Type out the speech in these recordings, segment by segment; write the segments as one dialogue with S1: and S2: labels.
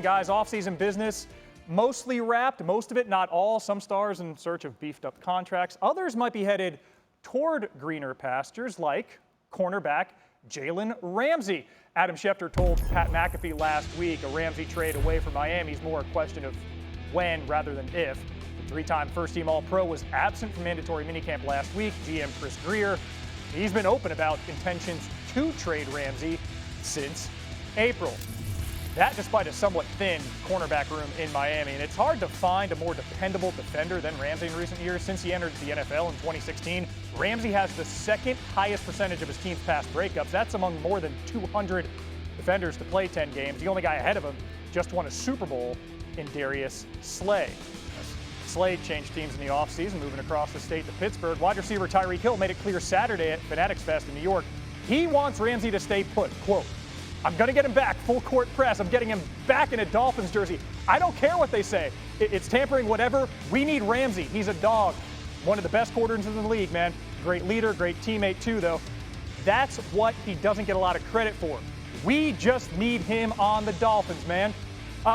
S1: Guys, offseason business mostly wrapped, most of it, not all. Some stars in search of beefed up contracts. Others might be headed toward greener pastures, like cornerback Jalen Ramsey. Adam Schefter told Pat McAfee last week a Ramsey trade away from Miami is more a question of when rather than if. The three-time first-team All-Pro was absent from mandatory minicamp last week. GM Chris Greer, he's been open about intentions to trade Ramsey since April. That despite a somewhat thin cornerback room in Miami. And it's hard to find a more dependable defender than Ramsey in recent years. Since he entered the NFL in 2016, Ramsey has the second highest percentage of his team's past breakups. That's among more than 200 defenders to play 10 games. The only guy ahead of him just won a Super Bowl in Darius Slay. Slay changed teams in the offseason, moving across the state to Pittsburgh. Wide receiver Tyreek Hill made it clear Saturday at Fanatics Fest in New York. He wants Ramsey to stay put. Quote, "I'm going to get him back, full court press. I'm getting him back in a Dolphins jersey. I don't care what they say. It's tampering, whatever. We need Ramsey. He's a dog. One of the best quarterbacks in the league, man. Great leader, great teammate too, though. That's what he doesn't get a lot of credit for. We just need him on the Dolphins, man."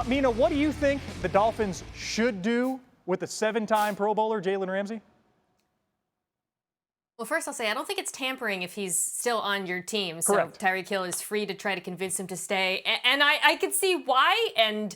S1: Mina, what do you think the Dolphins should do with the 7-time Pro Bowler Jalen Ramsey?
S2: Well, first I'll say I don't think it's tampering if he's still on your team. So
S1: Correct.
S2: Tyreek Hill is free to try to convince him to stay. And I could see why. And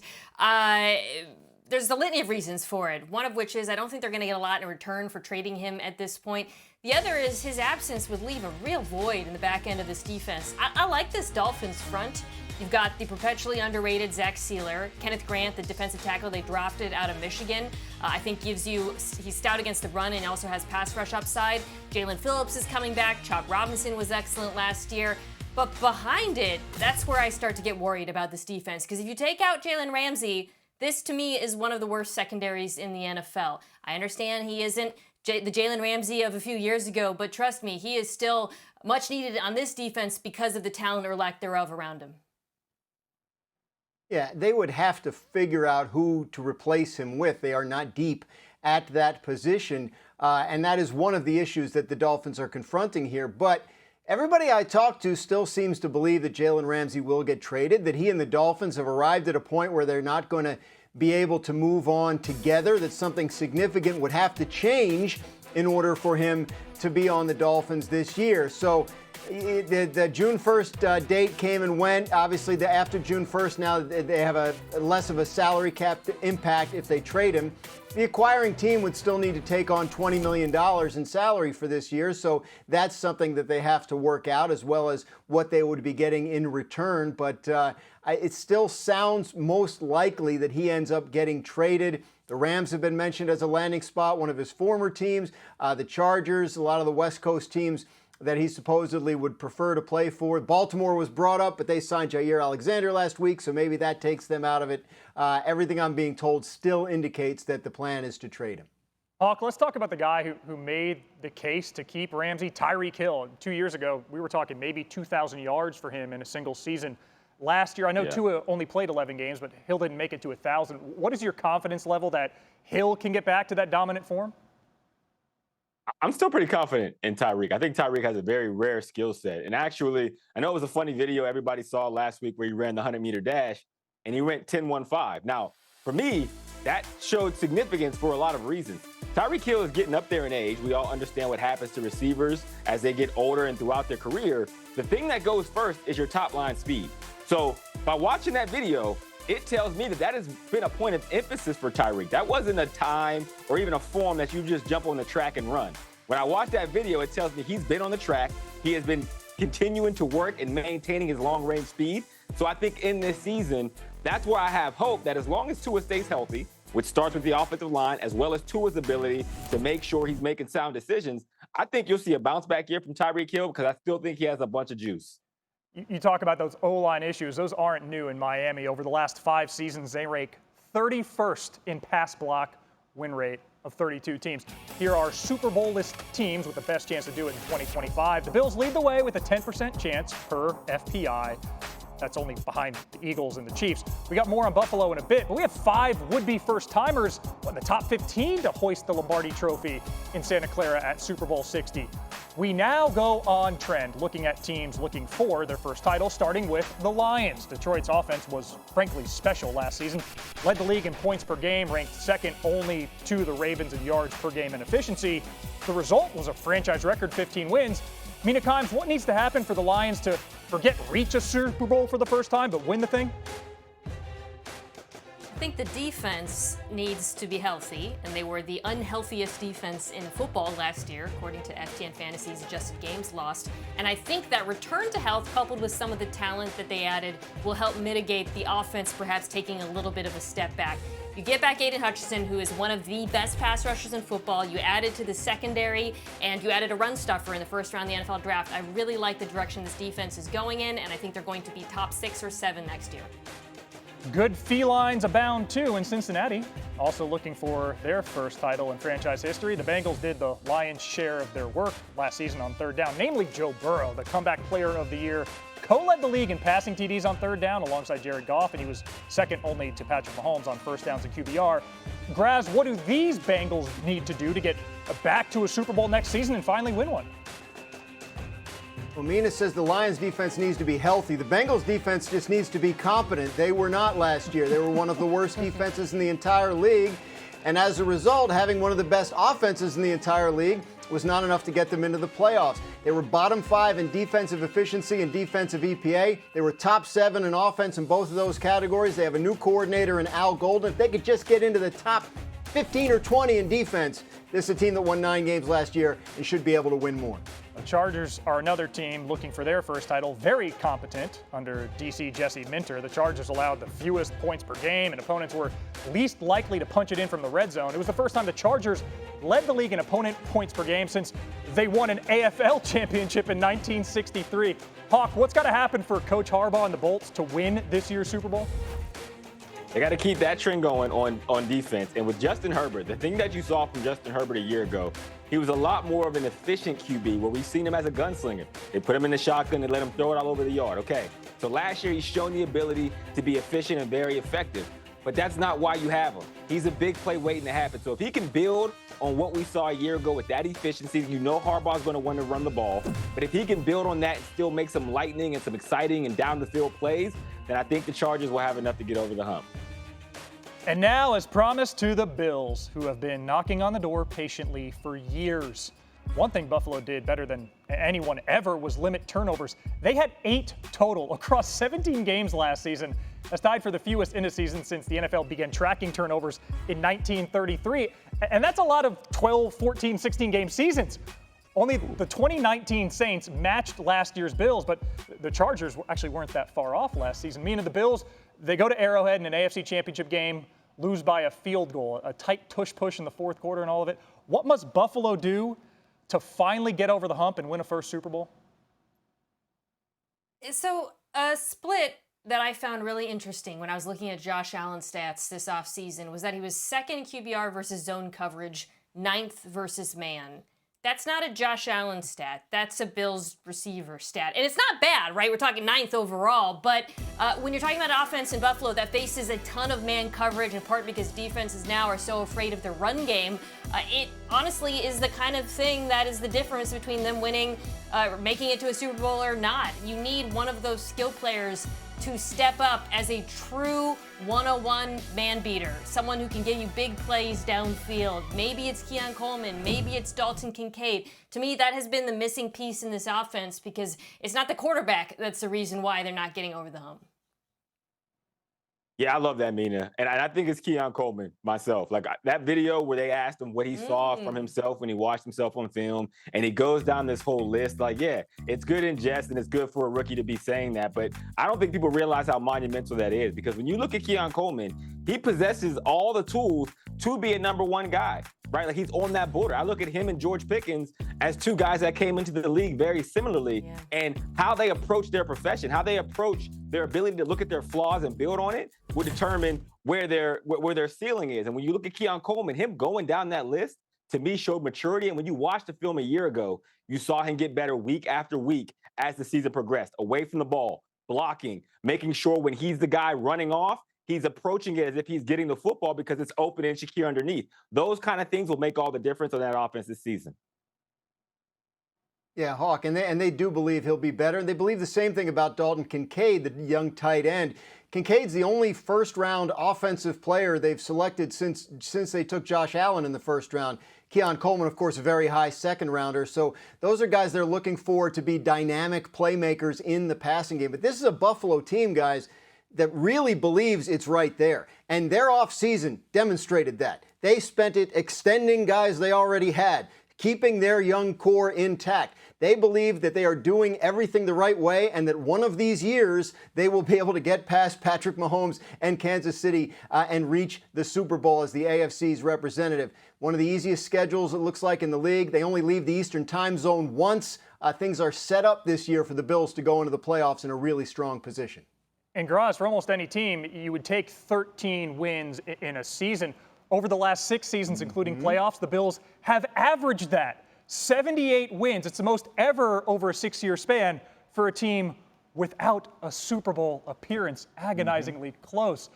S2: there's a litany of reasons for it. One of which is I don't think they're going to get a lot in return for trading him at this point. The other is his absence would leave a real void in the back end of this defense. I like this Dolphins front. You've got the perpetually underrated Zach Sealer, Kenneth Grant, the defensive tackle they drafted out of Michigan. I think he's stout against the run and also has pass rush upside. Jalen Phillips is coming back. Chalk Robinson was excellent last year. But behind it, that's where I start to get worried about this defense. Because if you take out Jalen Ramsey, this to me is one of the worst secondaries in the NFL. I understand he isn't the Jalen Ramsey of a few years ago, but trust me, he is still much needed on this defense because of the talent or lack thereof around him.
S3: Yeah, they would have to figure out who to replace him with. They are not deep at that position, and that is one of the issues that the Dolphins are confronting here. But everybody I talk to still seems to believe that Jalen Ramsey will get traded, that he and the Dolphins have arrived at a point where they're not going to be able to move on together, that something significant would have to change in order for him to be on the Dolphins this year. So the June 1st date came and went. Obviously, after June 1st, now they have a less of a salary cap impact if they trade him. The acquiring team would still need to take on $20 million in salary for this year, so that's something that they have to work out, as well as what they would be getting in return. But it still sounds most likely that he ends up getting traded. The Rams have been mentioned as a landing spot, one of his former teams. The Chargers, a lot of the West Coast teams that he supposedly would prefer to play for. Baltimore was brought up, but they signed Jair Alexander last week, so maybe that takes them out of it. Everything I'm being told still indicates that the plan is to trade him.
S1: Hawk, let's talk about the guy who made the case to keep Ramsey, Tyreek Hill. 2 years ago, we were talking maybe 2,000 yards for him in a single season. Last year, I know Tua only played 11 games, but Hill didn't make it to 1,000. What is your confidence level that Hill can get back to that dominant form?
S4: I'm still pretty confident in Tyreek. I think Tyreek has a very rare skill set. And actually, I know it was a funny video everybody saw last week where he ran the 100-meter dash, and he went 10.15. Now, for me, that showed significance for a lot of reasons. Tyreek Hill is getting up there in age. We all understand what happens to receivers as they get older and throughout their career. The thing that goes first is your top-line speed. So by watching that video, it tells me that has been a point of emphasis for Tyreek. That wasn't a time or even a form that you just jump on the track and run. When I watch that video, it tells me he's been on the track. He has been continuing to work and maintaining his long-range speed. So I think in this season, that's where I have hope that as long as Tua stays healthy, which starts with the offensive line, as well as Tua's ability to make sure he's making sound decisions, I think you'll see a bounce-back year from Tyreek Hill because I still think he has a bunch of juice.
S1: You talk about those O-line issues. Those aren't new in Miami. Over the last 5 seasons, they rank 31st in pass block win rate of 32 teams. Here are Super Bowl-less teams with the best chance to do it in 2025. The Bills lead the way with a 10% chance per FPI. That's only behind the Eagles and the Chiefs. We got more on Buffalo in a bit, but we have 5 would-be first-timers in the top 15 to hoist the Lombardi Trophy in Santa Clara at Super Bowl 60. We now go on trend, looking at teams looking for their first title, starting with the Lions. Detroit's offense was frankly special last season. Led the league in points per game, ranked second only to the Ravens in yards per game and efficiency. The result was a franchise record 15 wins. Mina Kimes, what needs to happen for the Lions to reach a Super Bowl for the first time, but win the thing?
S2: I think the defense needs to be healthy, and they were the unhealthiest defense in football last year, according to FTN Fantasy's adjusted games lost. And I think that return to health, coupled with some of the talent that they added, will help mitigate the offense perhaps taking a little bit of a step back. You get back Aiden Hutchinson, who is one of the best pass rushers in football. You added to the secondary, and you added a run stuffer in the first round of the NFL draft. I really like the direction this defense is going in, and I think they're going to be top 6 or 7 next year.
S1: Good felines abound, too, in Cincinnati. Also looking for their first title in franchise history. The Bengals did the lion's share of their work last season on third down, namely Joe Burrow, the comeback player of the year. Co-led the league in passing TDs on third down alongside Jared Goff, and he was second only to Patrick Mahomes on first downs and QBR. Graz, what do these Bengals need to do to get back to a Super Bowl next season and finally win one?
S3: Well, Mina says the Lions defense needs to be healthy. The Bengals defense just needs to be competent. They were not last year. They were one of the worst defenses in the entire league. And as a result, having one of the best offenses in the entire league was not enough to get them into the playoffs. They were bottom 5 in defensive efficiency and defensive EPA. They were top 7 in offense in both of those categories. They have a new coordinator in Al Golden. If they could just get into the top 15 or 20 in defense, this is a team that won 9 games last year and should be able to win more.
S1: The Chargers are another team looking for their first title, very competent under DC Jesse Minter. The Chargers allowed the fewest points per game, and opponents were least likely to punch it in from the red zone. It was the first time the Chargers led the league in opponent points per game since they won an AFL championship in 1963. Hawk, what's got to happen for Coach Harbaugh and the Bolts to win this year's Super Bowl?
S4: They got to keep that trend going on defense. And with Justin Herbert, the thing that you saw from Justin Herbert a year ago, he was a lot more of an efficient QB where we've seen him as a gunslinger. They put him in the shotgun and let him throw it all over the yard. Okay, so last year he's shown the ability to be efficient and very effective. But that's not why you have him. He's a big play waiting to happen. So if he can build on what we saw a year ago with that efficiency, you know Harbaugh's going to want to run the ball. But if he can build on that and still make some lightning and some exciting and down-the-field plays, then I think the Chargers will have enough to get over the hump.
S1: And now, as promised, to the Bills, who have been knocking on the door patiently for years. One thing Buffalo did better than anyone ever was limit turnovers. They had 8 total across 17 games last season. That's tied for the fewest in a season since the NFL began tracking turnovers in 1933. And that's a lot of 12, 14, 16 game seasons. Only the 2019 Saints matched last year's Bills, but the Chargers actually weren't that far off last season. Meaning the Bills, they go to Arrowhead in an AFC Championship game, lose by a field goal, a tight tush-push in the fourth quarter and all of it. What must Buffalo do to finally get over the hump and win a first Super Bowl?
S2: So a split that I found really interesting when I was looking at Josh Allen's stats this offseason was that he was second in QBR versus zone coverage, 9th versus man. That's not a Josh Allen stat. That's a Bills receiver stat. And it's not bad, right? We're talking 9th overall. But when you're talking about an offense in Buffalo that faces a ton of man coverage, in part because defenses now are so afraid of their run game, it honestly is the kind of thing that is the difference between them winning, making it to a Super Bowl or not. You need one of those skill players to step up as a true 101 man beater, someone who can give you big plays downfield. Maybe it's Keon Coleman, maybe it's Dalton Kincaid. To me, that has been the missing piece in this offense because it's not the quarterback that's the reason why they're not getting over the hump.
S4: Yeah, I love that, Mina. And I think it's Keon Coleman myself. Like that video where they asked him what he saw from himself when he watched himself on film, and he goes down this whole list. Like, yeah, it's good in jest and it's good for a rookie to be saying that. But I don't think people realize how monumental that is, because when you look at Keon Coleman, he possesses all the tools to be a number 1 guy, right? Like he's on that border. I look at him and George Pickens as 2 guys that came into the league very similarly, and how they approach their profession, how they approach their ability to look at their flaws and build on it will determine where their ceiling is. And when you look at Keon Coleman, him going down that list, to me, showed maturity. And when you watched the film a year ago, you saw him get better week after week as the season progressed, away from the ball, blocking, making sure when he's the guy running off, he's approaching it as if he's getting the football because it's open and secure underneath. Those kind of things will make all the difference on that offense this season.
S3: Yeah, Hawk, and they do believe he'll be better, and they believe the same thing about Dalton Kincaid, the young tight end. Kincaid's the only first-round offensive player they've selected since they took Josh Allen in the first round. Keon Coleman, of course, a very high second-rounder. So those are guys they're looking for to be dynamic playmakers in the passing game. But this is a Buffalo team, guys, that really believes it's right there. And their offseason demonstrated that. They spent it extending guys they already had, keeping their young core intact. They believe that they are doing everything the right way and that one of these years they will be able to get past Patrick Mahomes and Kansas City and reach the Super Bowl as the AFC's representative. One of the easiest schedules, it looks like, in the league. They only leave the Eastern time zone once. Things are set up this year for the Bills to go into the playoffs in a really strong position.
S1: And Graz, for almost any team, you would take 13 wins in a season. Over the last 6 seasons, including playoffs, the Bills have averaged that. 78 wins. It's the most ever over a 6-year span for a team without a Super Bowl appearance. Agonizingly close.